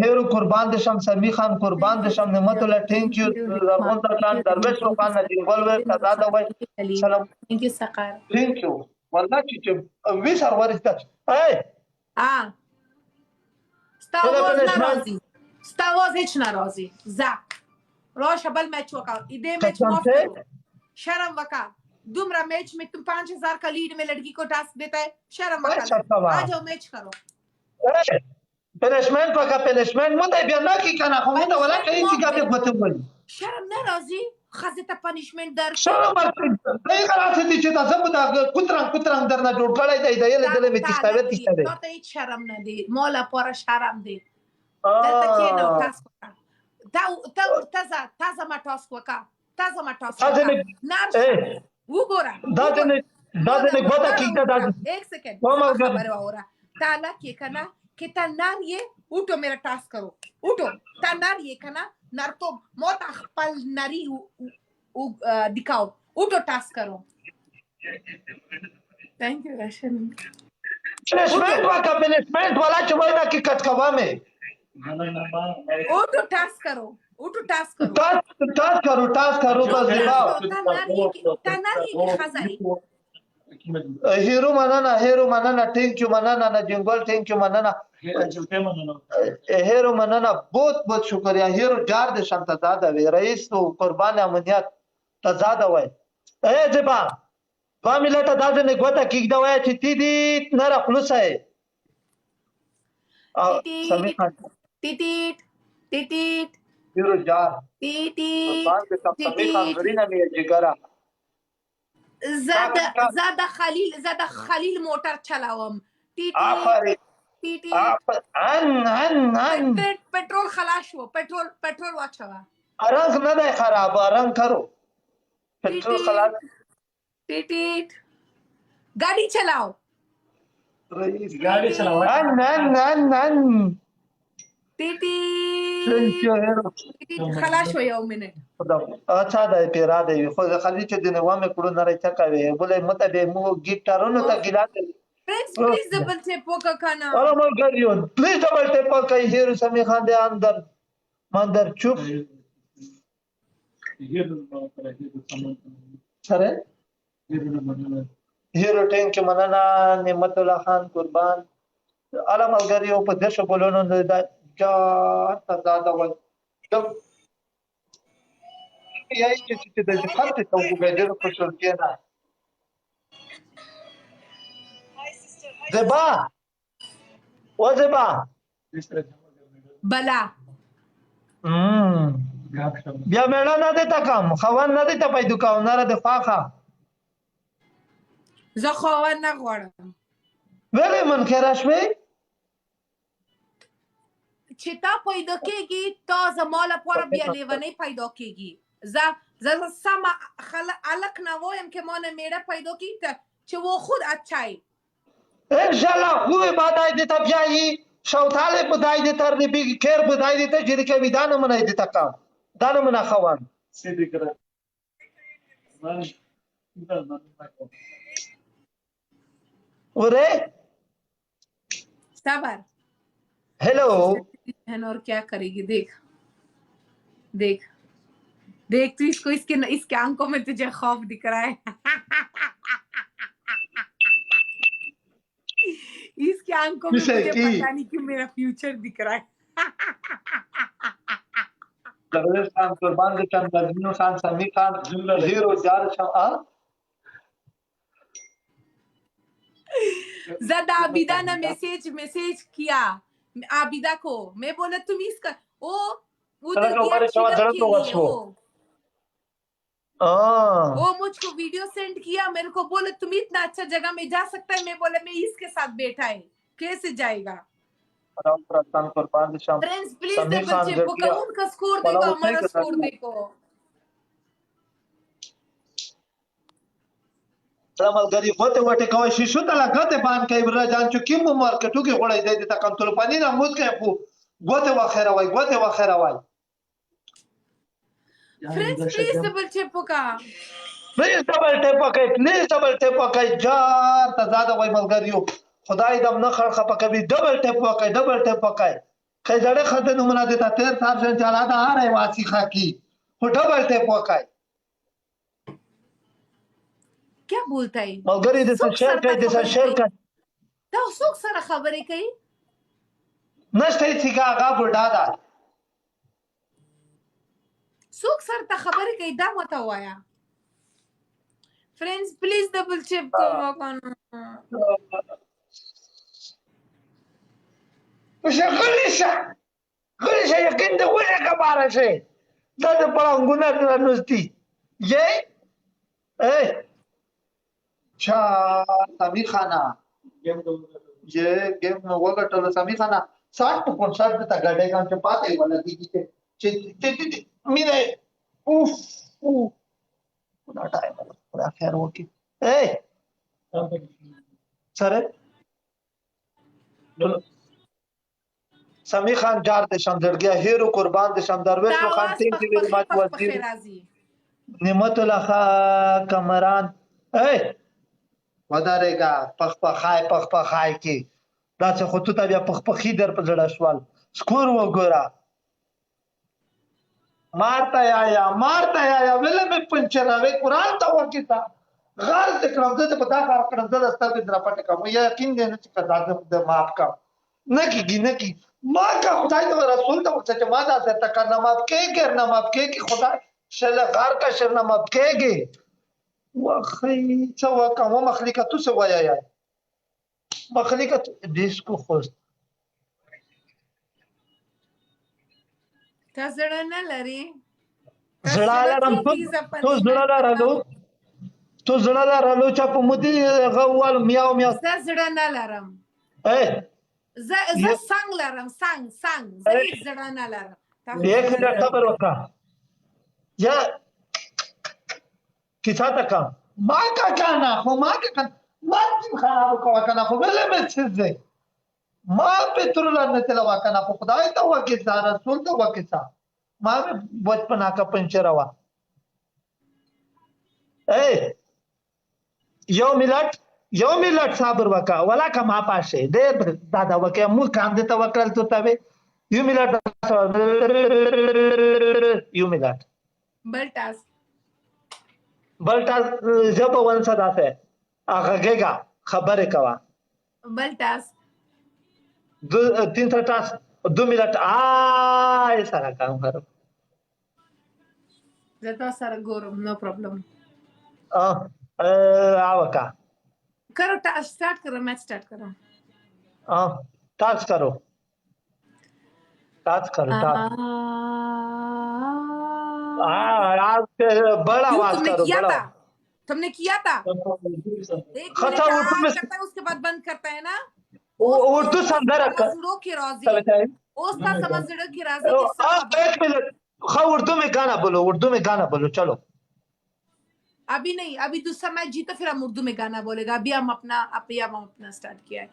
هیرو قربان دشم سمی خان قربان دشم نعمت الله تhank you زرغون ترکان درویش روخان نجیبال ور تزاده وای سلام thank you سقر thank you والله چې وی سرور است ای ستا آواز ناراضی ستا آواز هیچ ناراضی زک راشه بل میچ وکا ایده میچ معاف کرو شرم وکا دومرا میچ में तुम 5000 का लीड में लड़की को टास्क देता है शर्म वका आ जाओ मैच करो پنشمنت پکا پنشمنت مونږ بیا نه کی کنه خو مونږ ولا کوي چې ګابه غوته وي شرم ناراضي خزه ته پنیشمنت در شرم دای غلطه دي چې تاسو په دا کوترنګ درنه جوړ کړی دی د یله دله می تستاوي تستاوي ته هیڅ شرم نه دی مولا پر شرم دی دلته کې نو تاسو تازه ما تاسو وکا تازه ما تاسو نه وګوره دا دې غوته کیته دا 1 سیکنډ خبره اورا تعالی کې کنه कि तन्नार ये उठो मेरा टास्क करो उठो तन्नार ये कना नर तो मौत अखपल नरी दिखाओ उठो टास्क करो थैंक यू रशन पनिशमेंट वाला चुबाई ना की कटकवा में उठो टास्क करो टास्क करो बस दिखाओ तन्नार ये खजाई هیرو مننه थैंक यू مننه نه جنگل थैंक यू مننه هیرو مننه बहुत शुक्रिया هیرو جار دې شمت زاده وی رئیس تو قربان امنیت تزاده وای اے زبا فامیلټه دازه نه غوته کیږي وای چې تی دې نه خلاص ہے سمې خان ټیټ هیرو جار ټیټ قربان دې سمې خان غرینا مې جګرا زاده خلیل موټر چلاوم पेट्रोल खलाश हो पेट्रोल वाचवा रंग न दे खराब रंग करो पेट्रोल खलास टीट गाड़ी चलाओ خلاص یو منټ اچھا دا پیرا دی خو خالي چې د نوامه کړو نه راځه کوي بولې مته به مو ګیټارونو ته ګیلا پلیز ډبل ټیپ وکا کنه اوه ما ګریو پلیز ډبل ټیپ وکا هیرو سمي خان دې اندر چوپ سره هیرو ټینک مننه نعمت الله خان قربان علم ګریو په دښه بولونو دا جا تزاده وای یای چې د خاطر ته وګورئ په شول کې نه زبا بلا بیا مېړه نه دیتا کام خوان نه دیتا پیدا کاو نه د فاخه زه خوان نه غواړم ویلې من خیراش وی چې تا پیدا کېږي تا زماله پوره بیا لیونی پیدا کېږي زه سم الک نه وایم که ما نه میړه پیدا کېږي چې و خود اچای انشالله خوبه بدای دیتا بیایی شوتاله بدای دیتا ربی کیر بدای دیتا جری که ویدانه منای دیتا کام دانه منا خوان سیدی کرد وره صبر हेलो और क्या करेगी देख तू इसको इसके आंखों में तुझे खौफ दिख रहा है इसके आंखों में मुझे पता नहीं क्यों मेरा फ्यूचर दिख रहा है दरवेश खान कुर्बान खान बजनू खान समी खान हीरो जार ज़्यादा आबिदा ने मैसेज किया आबिदा को मैं बोला तुम इसका उधर वो मुझको वीडियो सेंड किया मेरे को बोले तुम इतना अच्छा जगह में जा सकता है मैं बोले मैं इसके साथ बैठा है कैसे जाएगा फ्रेंड्स प्लीज डबल चेक उनका स्कोर देखो हमारा स्कोर देखो ملګری غوته وټه کوي شیشو ته لګته بان کوي بر جان چې کوم مارکیټو کې غوړای دی ته کنټرول پانی نه موږ کې په غوته واخره وای فريندز پلیز ډبل ټیپ وکا پلیز ډبل ټیپ وکای جار ته زاده وای ملګریو خدای دم نه خړ خپه کوي ډبل ټیپ وکای काही जडे खाते नमुना देतात ते सार्जनच्याला दहा रे वाची खाकी कुठं बोलते पोकाय क्या बोलता है मगरी दिसत शेर काही दिसत शेर काय ته څوک سره خبرې کوي نشته هیڅ هغه بوډا ده څوک سره ته خبرې کوي دا ماته وایا فرینډز پلیز ډبل چیک وکړه غلی شه یقین د وژه کباره شي دا د پړنګونه نستی یې چا سمیر خانه ये गेम वगटलं समी खाना 60 ता गाडे कामचे पाते मला ती मी नाही उफ पुन्हा टाइम पुन्हा फेर ओके ए सरे समी खान जार दे शमदर गया हीरो कुर्बान दे शमदर वे खान टीम की विमात वजीर निमतुल्लाह कमरान ए ودارېګا پخپخای کې دا څه خو ته بیا پخپخي در په زړه شوال سکور وګوره مارتا یا ویله مې پنچراوي قرآن ته وکیتا غار ذکرم ده په دا کار کړم ده ستاسو در پټ کوم یقین دې نه چې کدا د معاف کا نه کیږي ما کا خدای او رسول ته چې ما دا څه تکرنا معاف کېږي نه معاف کېږي خدای شل غار کا شر نه معاف کېږي واخی څه وکم مخلیکه تو څه وایي مخلیکه دیسکو خوست تا زړه نه لري زړه لرم تو زړه لرلو چې په مودي غوال میاو زړه نه لرم زه څنګه لرم څنګه زه زړه نه لرم یک منټ خبر وکړه یا کیسه تکا ما کا کانا ما تیم خراب کوه کنه خو بل مې څه ما پترول نه تلوا کنه خو خدای ته وکړه رسول ته وکړه ما بچپن کا پنچر وا یو ملت صبر وکا ولا کما پاشه دې دادا وکه مو کام دې ته وکړل ته تبه یو ملت بل ټاس جب ون صدا سے هغه خبره کوا بل ټاس 300 ټاس 2 منټ آی سره کام کرو زتا سره ګورم نو پرابلم आवका करो स्टार्ट करो मैच स्टार्ट करो टास्क करो आज बड़ा आवाज करो बड़ा तुमने किया था खता उर्दू में करता है उसके बाद बंद करता है ना उर्दू समझा रखा की राजी ओस्ता समझ की राजी एक मिनट हाँ उर्दू में गाना बोलो चलो अभी नहीं अभी दूसरा मैच जीता फिर हम उर्दू में गाना बोलेगा अभी हम अपना स्टार्ट किया है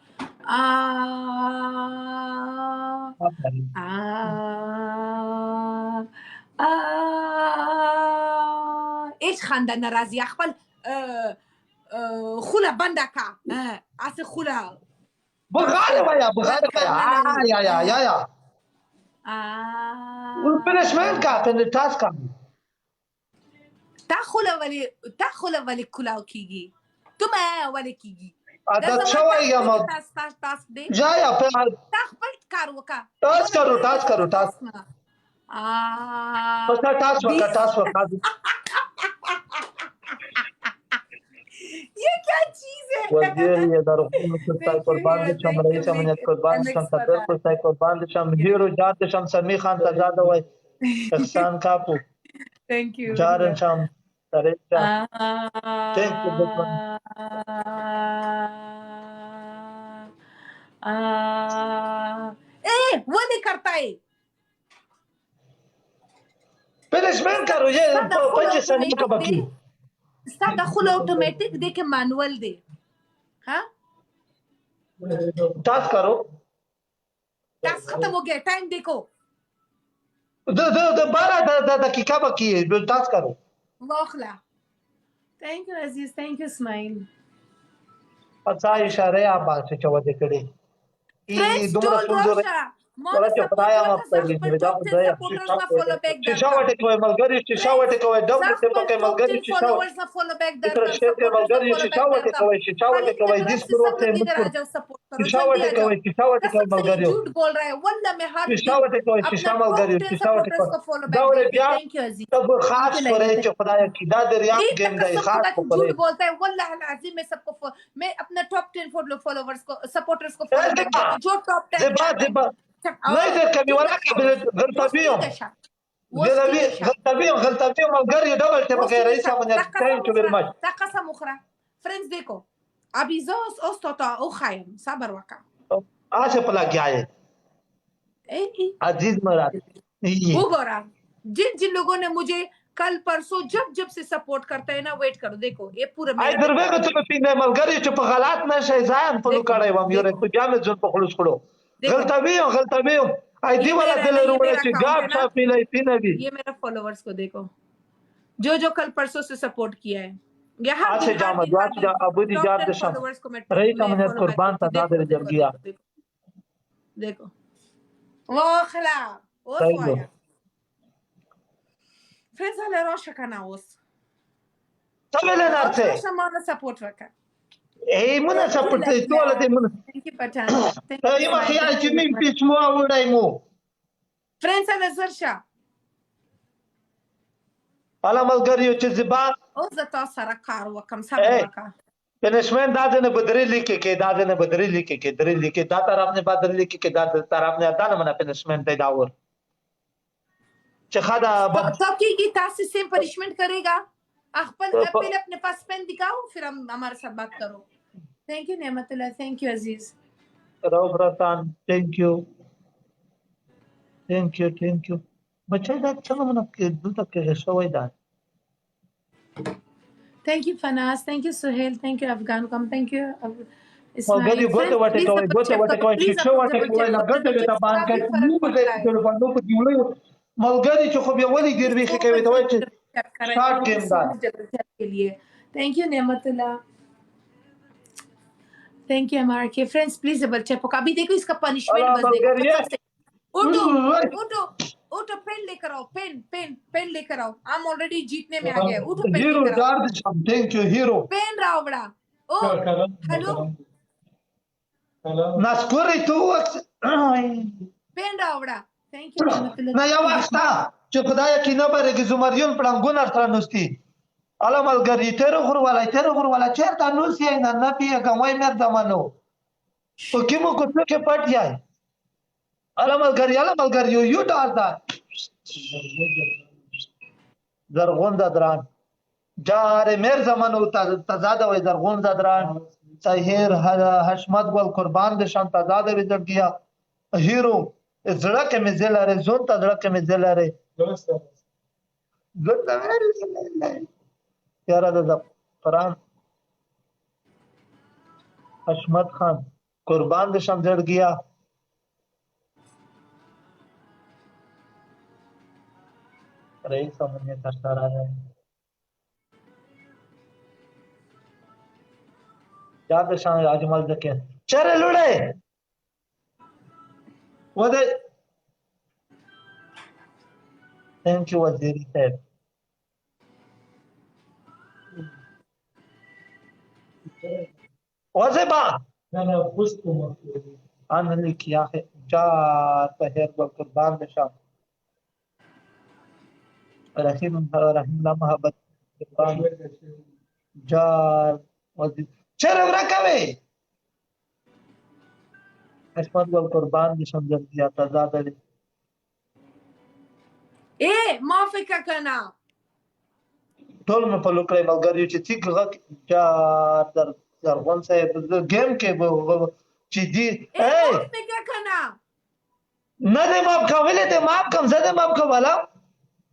ايش خاندان ناراضي خپل خوله بنده کا اسه خوله بغاله ويا يا والبنشمنت کا پن تاسک کا تا خوله ولی کلاو کیږي تم ولی کیږي عادت شوی یا ما تاسک دے جا یا په خپل کار وکا تاسک کرو بس ٹاسک وکا ये क्या चीज है वजीर ये दरखुन कुर्ताई कुर्बान शम रईस अमनियत कुर्बान शम सदर कुर्ताई कुर्बान शम हीरो जात शम समी खान सजादा वय एहसान कापू थैंक यू जारन शम तरेजा थैंक यू वो नहीं करता है फिनिशमेंट करो ये 25 सनी का बाकी इसका दखल ऑटोमेटिक दे के मैनुअल दे हाँ टास्क करो टास्क खत्म हो गया टाइम देखो दो 12 दकीका बाकी है टास्क करो वाखला thank you Aziz thank you smile अच्छा इशारे आप बात से चवा दे करे ما ولا چې خدای سپورټ ما ورته پرې خپل دا ټاپ 10 سپورټرز نه فالو بیک شیشه وټه کوي ملګری شیشه وټه کوي ډبل ته پکې ملګری شیشه فالوورز نه فالو بیک فکر درکم شته ملګری شیشه وټه کوي شیشه وټه کوي دې پر وخت इधर आ जाओ सपोर्ट करो شیشه जल्दी وټه आ کوي जाओ شیشه وټه کوي कसम से ये ملګری झूठ बोल रहा है वल्ला मैं हाथ شیشه وټه کوي شیشه ملګری شیشه وټه सपोर्टर्स को کوي फॉलो دا बैक ور بیا थैंक यू अजीज تب خاص پرې چې خدای کی دا د ریاض एक گیم دی कसम خاص खुदा की پرې झूठ बोलता है वल्लाह अजीम मैं सबको मैं अपना टॉप 10 फॉलोवर्स को सपोर्टर्स को फॉलो बैक देती हूं जो टॉप 10 زبا نه دې کوي ولا غلطبیو غلطبیو ملګری ډبل ته پکې رئیس باندې ثانک یو ویری مچ تا قسم اخرى فريندز देखो अभी زوس اوستوتا او خايم صبر وکا آشه پلا کیا ہے عزیز مراد وګورا जिन लोगों ने मुझे कल परसों जब से सपोर्ट करते हैं ना वेट करो देखो ये पूरा आई دربه ته پیندې ملګری چې په غلط نشي ځان په لوکړای و مې په بیا مې ځون په خلوص کړو غلطبیو आई दी वाला दिल रोड़े چې ګاب صافي لای پینې دي ये मेरा फॉलोवर्स को देखो जो कल परसों से सपोर्ट किया है यहाँ अच्छा जामा दुआ जा अबू दी जात दे शम रही हमने कुर्बान ता दादर जल गया देखो वो खला वो सोया फ्रेंड्स على روشه کنه اوس تبله نارته روشه ما نه سپورت وکړه ای مونږ سپورت ټول دې مونږ ثانک یو پټان ای ما خیال چې مين پیچ مو وړای مو فريندز على زرشه الا ملګریو چې زبا او زتا سره کار وکم صبر وکا پنشمنت دادې نه بدري لیکي کې دادې نه بدري لیکي کې دري لیکي دا طرف نه بدري لیکي کې دا طرف نه دا نه پنشمنت دی داور چې خدا तो की तासी सेम पनिशमेंट करेगा पहले अपने पास पेन दिखाओ फिर हम हमारे साथ बात करो thank you Nematullah thank you Aziz Rao Ratan thank you बच्चे دا څنګه مونږ کې دلته کې شوې ده थैंक यू फनास thank you Suhail thank you Afghan कम थैंक यू ملګری ګوته وټه کوي چې وټه کوي نه ګټه ته باندې نو په دې په دیولې ملګری چې خو به ولي ګر ویخه کوي ته وایي چې شارټ گیم دا के लिए thank you Nematullah thank you MR के फ्रेंड्स प्लीज डबल चेक अभी देखो इसका पनिशमेंट बस देखो उठो पेन लेकर आओ पेन लेकर आओ हम ऑलरेडी जीतने में आ गए उठो पेन लेकर आओ थैंक यू हीरो पेन राव बड़ा ओ हेलो نشکری تو पेन राव बड़ा थैंक यू नेमतुल्लाह نه یو واسطه چې خدای کې نه برګي زمریون پړنګون تر نوستي الا ملګری تیر غور ولا چیرته نوسی نه نه پیګه وای مر دمنو په کې مو کوڅه کې پټ جای الا ملګری یو ډار دا زرغون ددران جار مر زمانو تزاده وای زرغون ددران طاهر حشمت ګل قربان د شان تزاده وځ گیا هیرو زړه کې مې زلاره زون ته زړه کې مې زلاره یاره د قرآن حشمت خان قربان د شم زړ گیا رئیس امنیه ترسره ہے یاد شان اجمل دکه چره لوړې وده ثانک یو وزیری صاحب وزبا انا فزت انا لك يا اخي جاء طاهر والقربان بشام رحيم لا محبت جاء وزير چرا ورکوي حشمت ګل قربان دي شم دیا تزاد دي ما فکر کنه ټول مې په لوکړې ملګری چې ټیک غک جا در زرغون صاحب گیم کې چې دی ما فکر کنه نه دې ماپ کولې ته ماپ کم زده ماپ کولا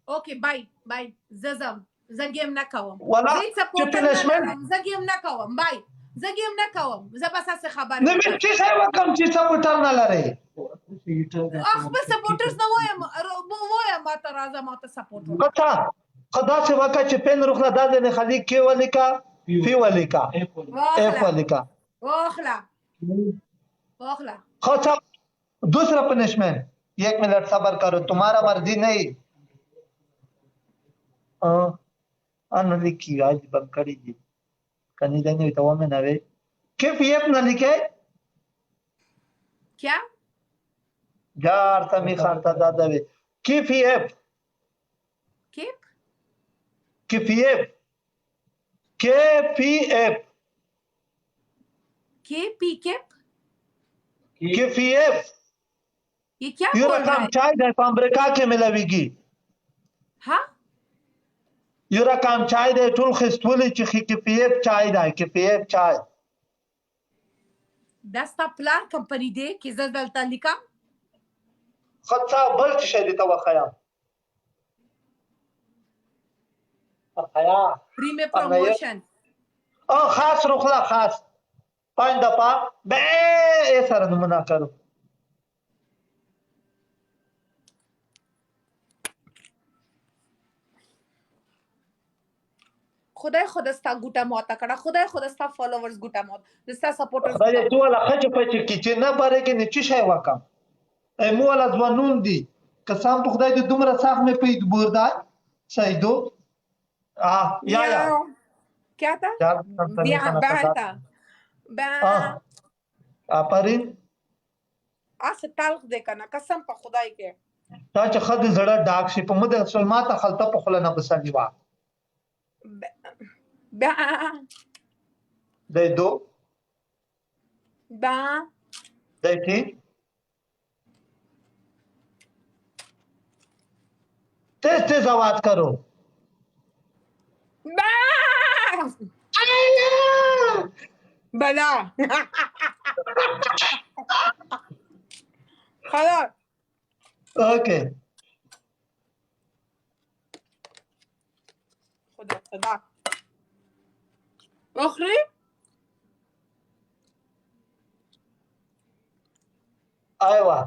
اوکې بای زم زګیم نه کوم ولا چې پنشمنت زګیم نه کوم بای زګیم نه کوم زه بس څه خبره نه مې چې څه وکم چې سپورټر نه لري خپل سپورټرز نه وایم ما ته راځه ما ته سپورټ کته خدا سے وکا چې پن رخلا دادې نه خلی کې ولیکا پی ولیکا اف ولیکا واخلا خاطر दूसरा पनिशमेंट 1 मिनट सबर करो तुम्हारा मर्जी नहीं लिखी आज बंद करी जी कनी देनी तो वो में नवे किफ ये अपना लिखे क्या यार समी खान था दादा वे किफ ये केप KPF KPF केपी केप KPF ये क्या ये बोल रहा रकम है चाय दे अमेरिका के मिलावीगी हाँ ये रकम चाय दे टूल खिस्तुली चिखी KPF चाय दा KPF चाय دستا پلار کمپنی دی کې زه دلته لیکم خدصا بلت شدي تو خيام خيام پریمه پروموشن خاص رخلا خاص 5 دفعه به ای سره نمونه کړو خدای خود ستا ګوټه ماته کړه خدای خود ستا فالوورز ګوټه مات ستا سپورټرز خدای ته ولا خچ پچ کی چې نه پاره کې نه چی شي وکم ای مو ولا ځوانون دي قسم په خدای دې دومره صاحب مې پیډ بوردا سیدو یا क्या था بهتا اپرین اسه تلخ دې کنه قسم په خدای کې تا چې خد زړه ډاک شي په مده سلماته خلطه په خله نه بسنی وا دای دو دای تین तेज आवाज करो बला خلاص اوكي خدا خدا اخري ايوه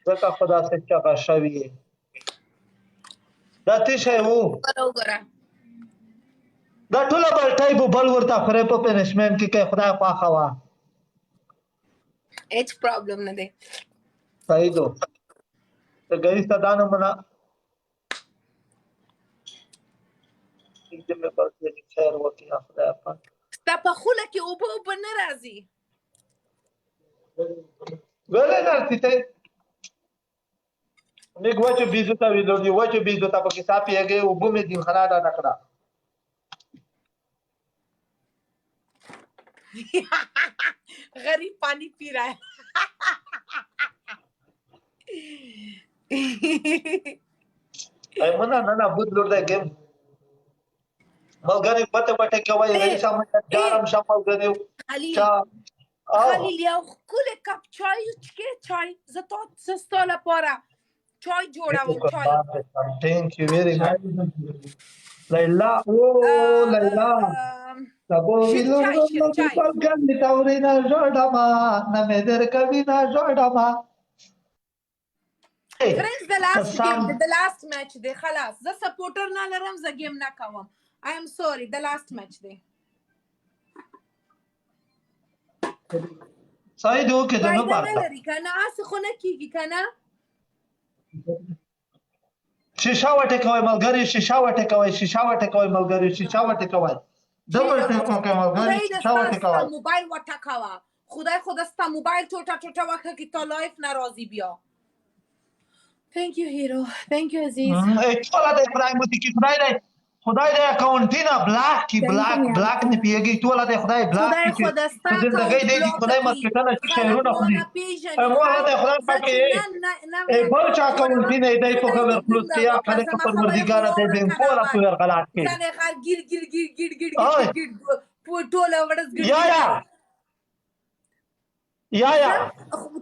ځکه خدا سے چغه شوی دا تشه وو وګوره دا ټول بل ټایپ بل ورته خره په پنشمنت کې خدای خوا خوا هیڅ پرابلم نه دی صحیح دو ته غری ستدانه منا دې مې په دې خیر وکي خدای په تا په خوله کې او په نه راځي ولې نرسي ته میګ وچو بیزو ته ویلو دی وچو بیزو ته په کې صافي هغه او بومې دین خراډه نکړه غریب पानी पी रहा है ایمنا نه بود لور دا گیم ملګری پته پټه کوي رئیس احمد جارم شامل غنیو خلیل یو کله کپ چای چکه چای زه ستاله پاره چای جوړوم چای thank you very much لیلا او لیلا سبو ویلو پلګن تاورینا جوړما نه مې در کوي نه جوړما فرنس the last game the last match دی خلاص زه سپورټر نه لرم زه گیم نه کوم I am sorry the last match دی صحیح دی اوکې دا نه پاتہ لري کنه اس خو نه کیږي کنه شیشه وټه کوي ملګری شیشه وټه کوي شیشه وټه کوي ملګری شیشه وټه کوي ډبل ټیپ کوي ملګری شیشه وټه کوي موبایل وټه کوي خدای خدا ستا موبایل ټوټه ټوټه وکړه کی تو لایف ناراضی بیا thank you hero thank you عزیز ټول د ابراهیم متي کی خدای دې اکاونټینا بلاک کی بلاک نه پیږي ټول د خدای بلاک کی زندګۍ دې خدای مرکټنه شهرونه خوري مو د خدای پکې بل چا اکاونټینا دې په خبر خلوص کیا خلک پروردگار دې دې کولا په غلط کې نه خار ګیر ټول ورځ یا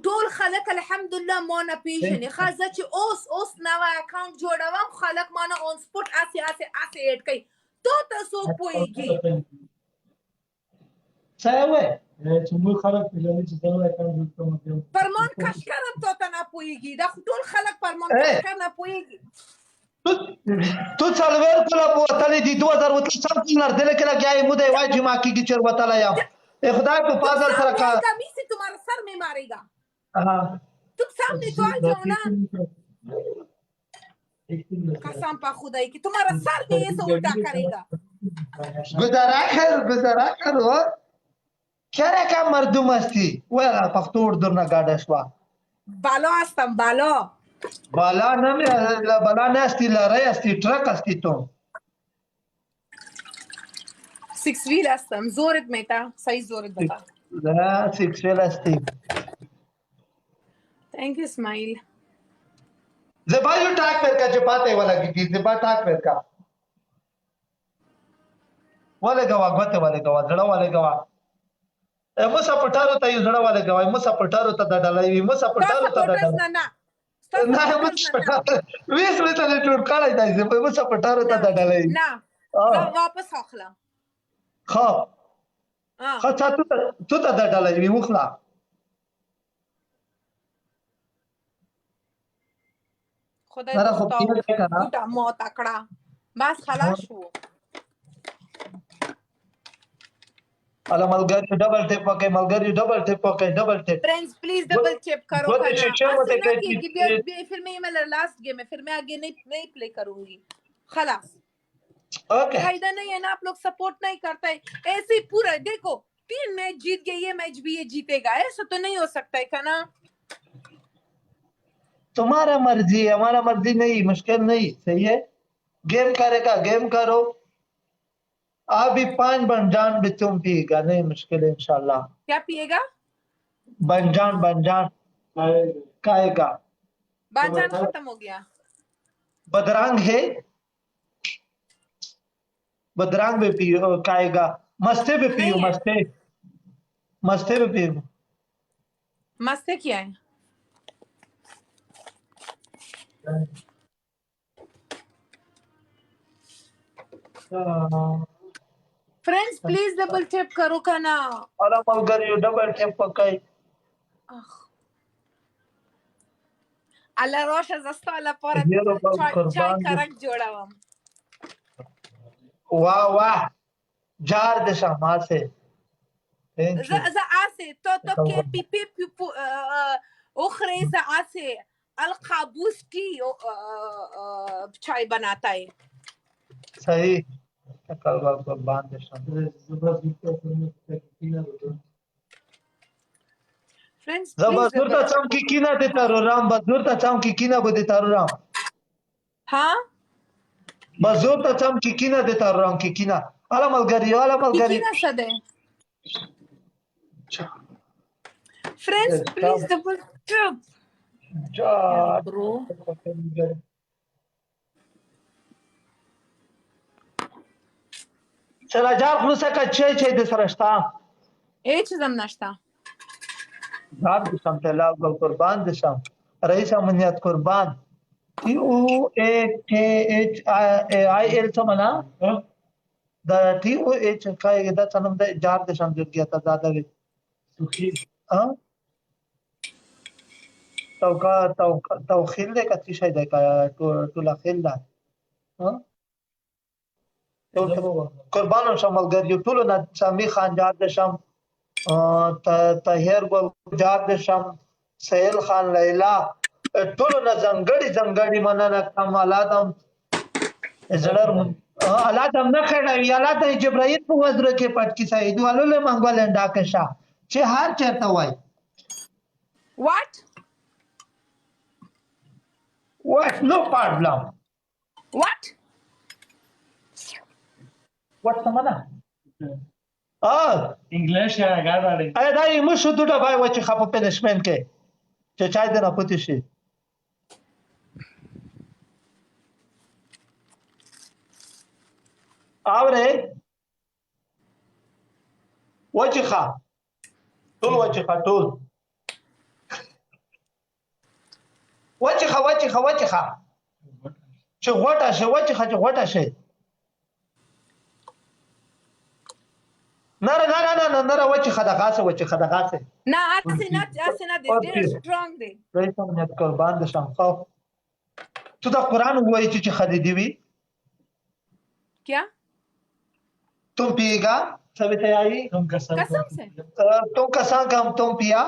ټول خلک الحمدلله مانه پیژني خاصه چې اوس نو اکاونټ جوړوم خلک مانه اون سپورټ اسي اډ کوي تو تاسو پويږي څه وې چې موږ خلک پیژني چې دا اکاونټ جوړ کوم پرمان کشکرم تو ته نه پويږي دا ټول خلک پرمان کشکر نه پويږي تو څلور کله بوتلې دي 2000 وتل سم نر دل کې لګیاي مو دی واجب ما کیږي چر وتل یم ए خدای په فضل سره کا कमी से तुम्हारा सर में मारेगा ها तुम सामने तो आ जाओ ना कसम पा खुदाई की तुम्हारा सर में ऐसे उल्टा करेगा گذرا کر و چرا کا مردم هستی ولا پښتو اردو نه گاډه شوا بالا هستم بالا بالا نه بالا نه هستی لاره هستی ټرک هستی تو 6 wheel هستم زورت میتا صحیح زورت بتا لا 6 ویل هستی thank you smile زبا یو ټاک پر کا چپاته ولا کی زبا ټاک پر کا ولا گوا غته ولا گوا زړه ولا گوا مسا پټارو ته یو زړه ولا گوا مسا پټارو ته د ډلای مسا پټارو ته د ډلای نه نه مسا پټارو ویس ته ټور کړای دی مسا پټارو ته د ډلای نه واپس اخلا خا خا تو ته د ډلای وی مخلا خدای دې ټوټه مو تکړه بس خلاص شو الا ملګری ډبل ټیپ وکي ملګری ډبل ټیپ وکي ډبل ټیپ friends please double check करो फिर मैं मेरा लास्ट गेम है फिर मैं आगे नहीं प्ले करूंगी खलास ओके फायदा नहीं है ना आप लोग सपोर्ट नहीं करते ऐसे ही पूरा देखो 3 मैच जीत गए ये मैच भी ये जीतेगा ऐसा तो नहीं हो सकता है का ना तुम्हारा मर्जी है हमारा मर्जी नहीं मुश्किल नहीं सही है गेम करेगा गेम करो अभी 5 बंजान भी तुम पिएगा नहीं मुश्किल इंशाल्लाह क्या पिएगा बंजान खाएगा बंजान खत्म हो गया बदरांग है बदरांग भी पियो खाएगा मस्ते भी पियो मस्ते भी पियो मस्ते क्या है फ्रेंड्स प्लीज डबल टैप करो का ना और मगर यू डबल टैप पकाई alla roșa zasta la pora chai karak जोड़ावम वाह वाह jar de shama se za ase to ke pipi ukhre za ase القابوس की चाय बनाता है सही कल कुर्बान दे फ्रेंड्स जबरदस्त चमकी कीना देता रो राम बजूरता चमकी कीना बो देता रो राम हां बजूरता चमकी कीना देता रो राम की कीना ala malgari कीना सदे friends please double tap bro چرا جار خلوصه که چه ده سرشتا ای چیزم نشتا دار دشم تلاو گل قربان دشم رئیس امنیت قربان TOAKHIL سمنا دا TOH کای دا چنم دا جار دشم جوړ گیا تا زیاده وی سخی ها توخیل ده کتی شای ده که تولا خیل ده قربانم شم ملګری ټولو نه سامي خان جار دشم طاهر ګل جار دشم سهیل خان لیلا ټولو نه زنګړي مننه کوم الادم زړر الادم نه خړای الادم جبرائیل په وزر کې پټ کی سید ولله منګول انډا کشا چې هر چرته وای What? No problem. What سمانا انګلیش یا غاړه اې دا یې مشو دوه بای و چې خپل پنشمنت کې چې چای دې نه پوتې شي اوره وچخه ټول وچخه ټول وچخه چې غوټه شي وچخه چې غوټه شي نره وچخه دغاسه نه اسنه ډېر سترونګ دی رئیس امنیت قربان د شم خو تو دا قرآن وایي چې خدي دی وی क्या तुम पिएगा सभी तैयारी तुम कसम कसम से तुम कसा काम तुम पिया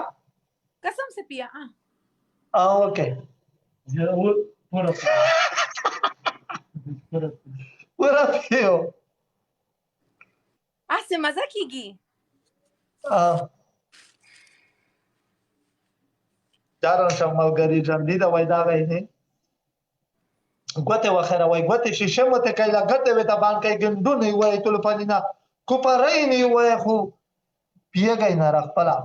कसम से पिया ओके वो पूरा पूरा पूरा पियो आज से मजा कीगी Jaran shamal gari jandi da wai da gai ne gote wa khaira wai gote shishe mote kai la gate we ta ban kai gindu ne wai tul panina kuparai ne wai khu piye gai na rakpala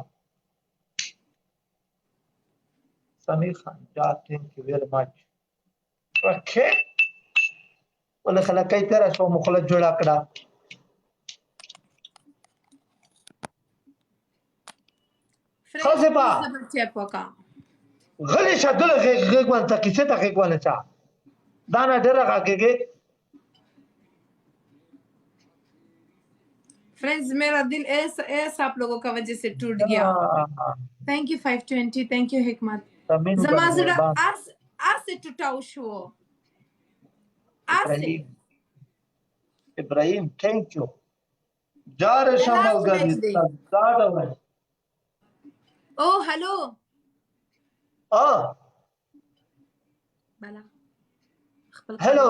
Samir Khan ja thank you very much okay wala khala kai tera so mukhla joda kda خلاص بقى زبرتي وكا غلي شدل غيغ وانت كيسه غيغ وانا چا दाना डर रखा के फ्रेंड्स मेरा दिल ऐसा आप लोगों का वजह से टूट गया थैंक यू 520 थैंक यू हिकमत जमाजड़ा आज से टूटा शो आज से इब्राहिम थैंक यू जार शमल गरी दादा भाई ओ हेलो बला हेलो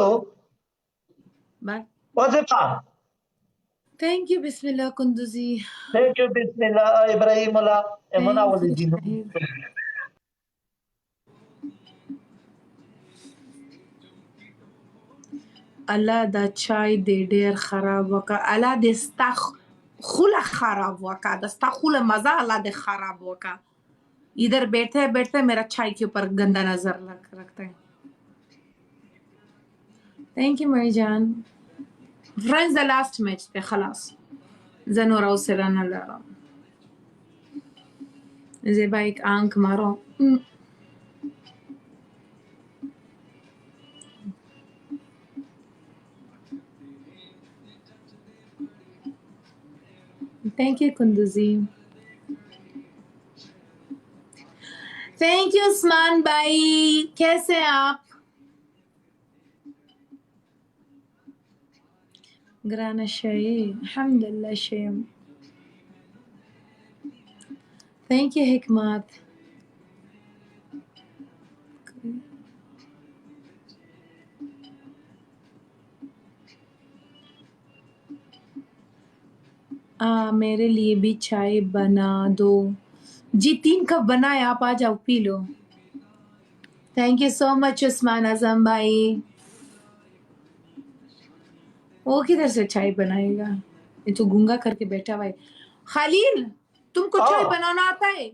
बाय वजीफा थैंक यू बिस्मिल्लाह कुंदुजी थैंक यू बिस्मिल्लाह इब्राहिम अला एमना वली जी الله دا چای دی ډیر خراب وکا الله د استخ خوله خراب وکا د استخ خوله مزه الله د خراب وکا इधर बैठे बैठे मेरा चाय के ऊपर गंदा नजर रखता है थैंक यू मेरी जान फ्रेंड्स द लास्ट मैच थे खलास जनोरा उसराना लड़ा जेबा एक आंख मारो थैंक यू कुंदुजी थैंक यू उस्मान भाई कैसे हैं आप ग्राना शई अल्हम्दुलिल्लाह शेम थैंक यू हिकमत मेरे लिए भी चाय बना दो जी 3 कप बनाए आप आ जाओ पी लो thank you so much Usman Azam भाई वो किधर से चाय बनाएगा ये तो गूंगा करके बैठा हुआ है खालिल तुमको चाय बनाना आता है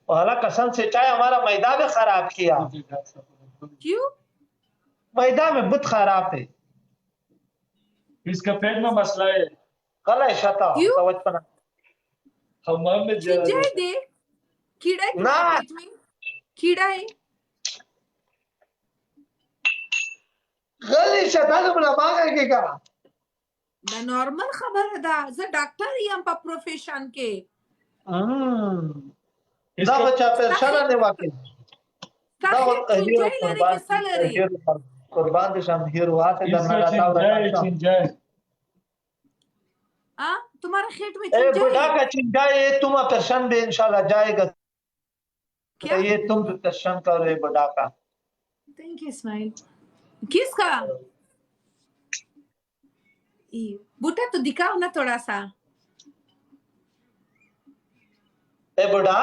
वाला कसम से चाय हमारा मैदा में खराब किया क्यों मैदा में बहुत खराब है इसका पेट में मसला है कल है शता समझ पना हमाम में जय दे कीड़ा है ना पेट में कीड़ा है गली शता तो बना मांगा के का ना नॉर्मल खबर है दा ज डॉक्टर ही हम पर प्रोफेशन के दा बच्चा पेशा ने वाकई दा हीरो कुर्बान दे शाम हीरो आते दना तावरा तुम्हारा खेत में ए बुढ़ा का चिंता ये तुम दर्शन भी इंशाल्लाह जाएगा क्या ये तुम दर्शन कर रहे बुढ़ा का थैंक यू इस्माइल किसका बूटा तो दिखाओ ना थोड़ा सा ए बुढ़ा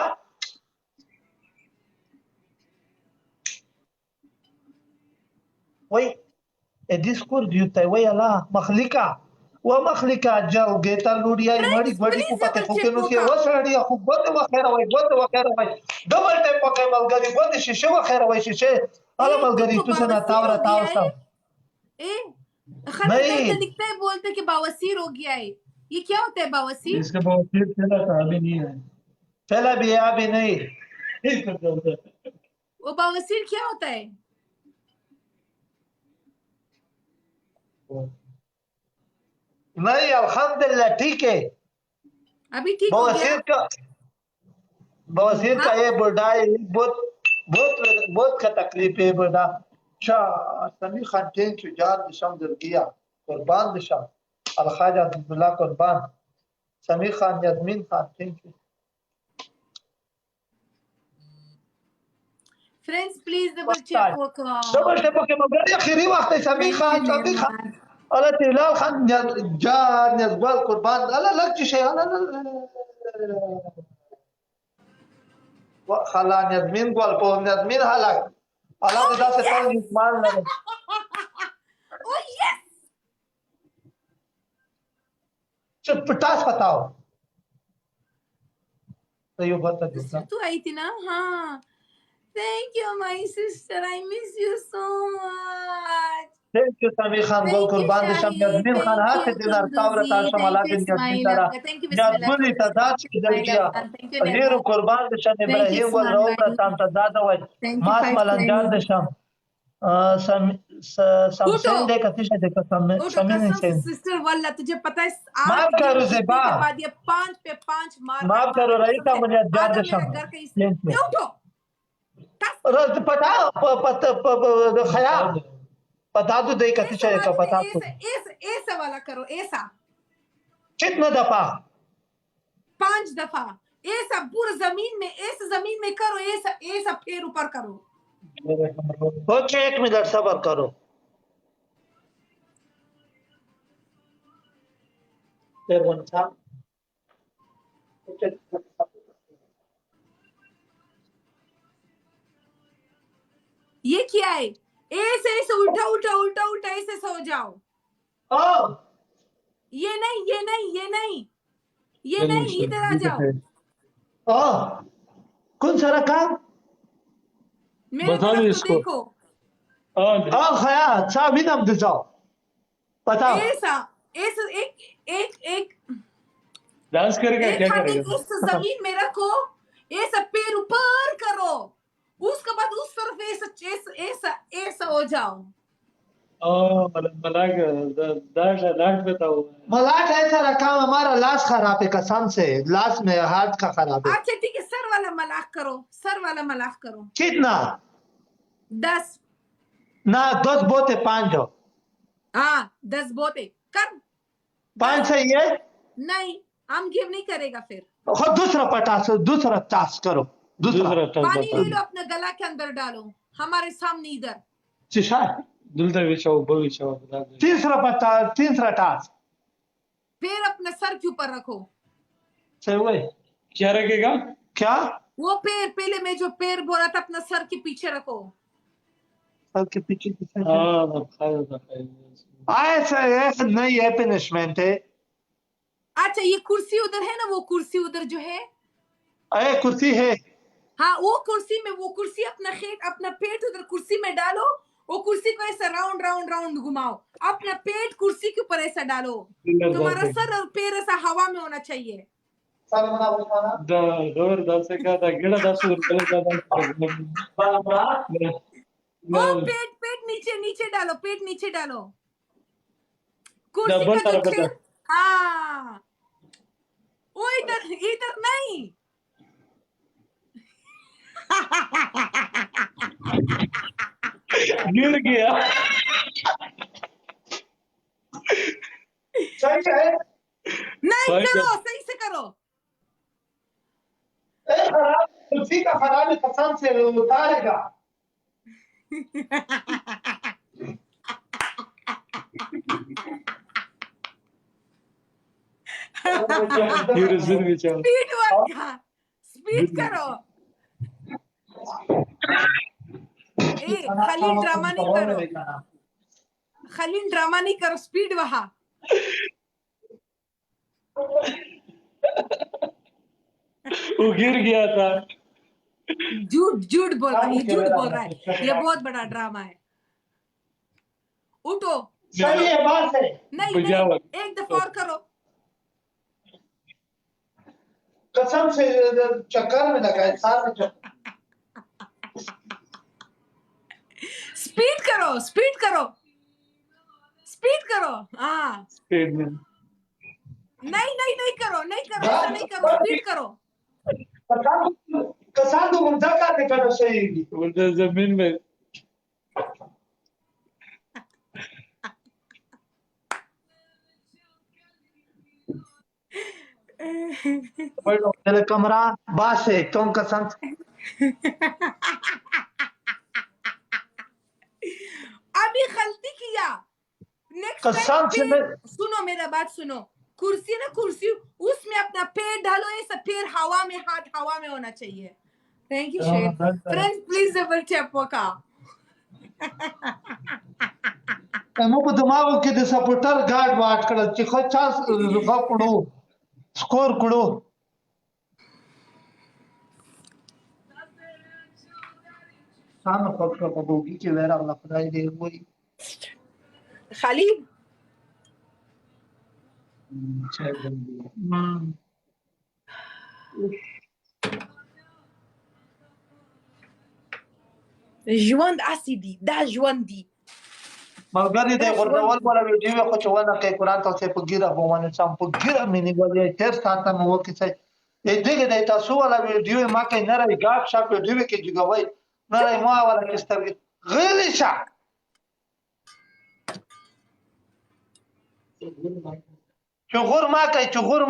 वही ए डिस्कोर्स यूता है वही अल्लाह मखलिका ومخلك جل جيتا لوريا ماري غادي کو پته خو کې نو کې وسړی خو بده وخیره وای ډبل ټیپ پکې ملګری بده شیشه وخیره وای شیشه اله ملګری تو سنا تاورا تاوسا ए खलील दिखता है बोलते कि बवासीर हो गया है ये क्या होता है बवासीर इसका बवासीर फैला था अभी नहीं है फैला भी है अभी नहीं वो बवासीर क्या होता है नहीं अल्हम्दुलिल्लाह ठीक है अभी ठीक हो गया बवासीर का ये बुढ़ा बहुत का तकलीफ है बुढ़ा अच्छा समीर खान थैंक यू जान निशान दर किया कुर्बान निशान Alhaji Abdullah Qurban, Samir Khan, Yasmin Khan, thank you. Friends, please double check Double work. check के मगर आखिरी वक्त है समीर खान अल्लाह तिलाल खान जान इकबाल कुर्बान अल्लाह लग जिसे अल्लाह खाला नजमीन गोल पो नजमीन हालक अल्लाह तेरा से कल निस्मान लगे Oh yes! चुप पटास बताओ तो ये बता दो तू आई थी ना हाँ Thank you, my sister. I miss you so much. Thank you, Samir Khan. Gol Qurban Desham. Yasmin Khan. Haat se dinar tawra tasha malakin Yasmin Tara. Yasmin Tazad se daljiya. Liru Qurban Desham. Ibrahim Gol Raubra Tam Tazad awaj. Mas Malanjar Desham. Samsen dekha tisha dekha Samin Sen. Sister, wallah, तुझे पता है माफ करो ज़ेबा. बाद ये 5 पे 5 मार माफ करो रईसा मुझे जार दशम. उठो पता खया बता दो दे कति चाहिए तो बता दो ऐसा वाला करो ऐसा कितना दफा 5 दफा ऐसा पूरा जमीन में करो ऐसा फिर ऊपर करो ओके 1 मिनट सब्र करो फिर वन था ये क्या है ऐसे उल्टा ऐसे सो जाओ ये नहीं इधर आ जाओ कौन सारा काम मेरे तरफ तो देखो खया चाबी नाम दे जाओ बताओ ऐसा एक डांस करेगा क्या करेगा इस जमीन में रखो ऐसा पैर ऊपर करो उसके बाद उस तरफ ऐसा हो जाओ मलाक बताओ मलाक ऐसा रखा हमारा लाश खराब है कसम से लाश में हाथ का खराब है अच्छा ठीक है सर वाला मलाक करो कितना 10 ना 10 बहुत है 5 हो हाँ 10 बहुत है कर 5 सही है नहीं हम गिव नहीं करेगा फिर दूसरा टास्क करो दूसरा पानी ले लो अपने गला के अंदर डालो हमारे सामने इधर तीसरा टास्क पैर अपने सर के ऊपर रखो सही हुए क्या रखेगा क्या वो पैर पहले मैं जो पैर बोला था अपना सर के पीछे रखो सर के पीछे ऐसा नहीं है पनिशमेंट है अच्छा ये कुर्सी उधर है ना वो कुर्सी उधर जो है कुर्सी है हाँ वो कुर्सी अपना पेट उधर कुर्सी में डालो वो कुर्सी को ऐसा राउंड घुमाओ अपना पेट कुर्सी के ऊपर ऐसा डालो तुम्हारा सर और पैर ऐसा हवा में होना चाहिए ओ पेट नीचे डालो कुर्सी का जो हाँ वो इधर नहीं गिर गया सही है नहीं करो सही से करो कुर्सी का खराब कसम से उतारेगा स्पीड करो खलील ड्रामा नहीं करो स्पीड वहाँ वो गिर गया था झूठ बोल रहा है ये बहुत बड़ा ड्रामा है उठो सही है बात है नहीं एक दफा और करो कसम से चक्कर में लगा है साथ में स्पीड करो हाँ स्पीड में नहीं करो स्पीड करो कसम तो मुर्दा का करो सही उधर जमीन में Bueno, Dele camera base, ton kasam. अभी गलती किया नेक्स्ट कसम टाइम से मैं सुनो मेरा बात सुनो कुर्सी ना कुर्सी उसमें अपना पैर डालो ये सब पैर हवा में हाथ हवा में होना चाहिए thank you Shane friends please double tap वका مو په دماغو کې د سپورټر ګارد واټ کړل چې خو چا زغ کړو سکور کړو سامه خو په بوګي کې ورا الله خدای دې وي خالد ژوند اسی دي دا ژوند دي ملګری دې غوړول ولا ویډیو خو چې ونه کوي قران ته په ګیره باندې سم په ګیره مې نیولې تر ساته مو وکړي چې دې دې تاسو ولا ویډیو ما کې نه راي ګاډ شاپ ویډیو کې جوړوي نه راي ما ولا کې سترګې غلي شه چغور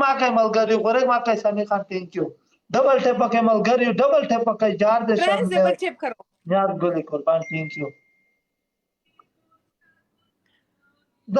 ما کوي ملګری غوړې ما کوي سمي خان ثانک یو ډبل ټیپ کې ملګری ډبل ټیپ کې جار دې फ्रेंड्स डबल टैप करो یاد ګلې قربان ثانک یو د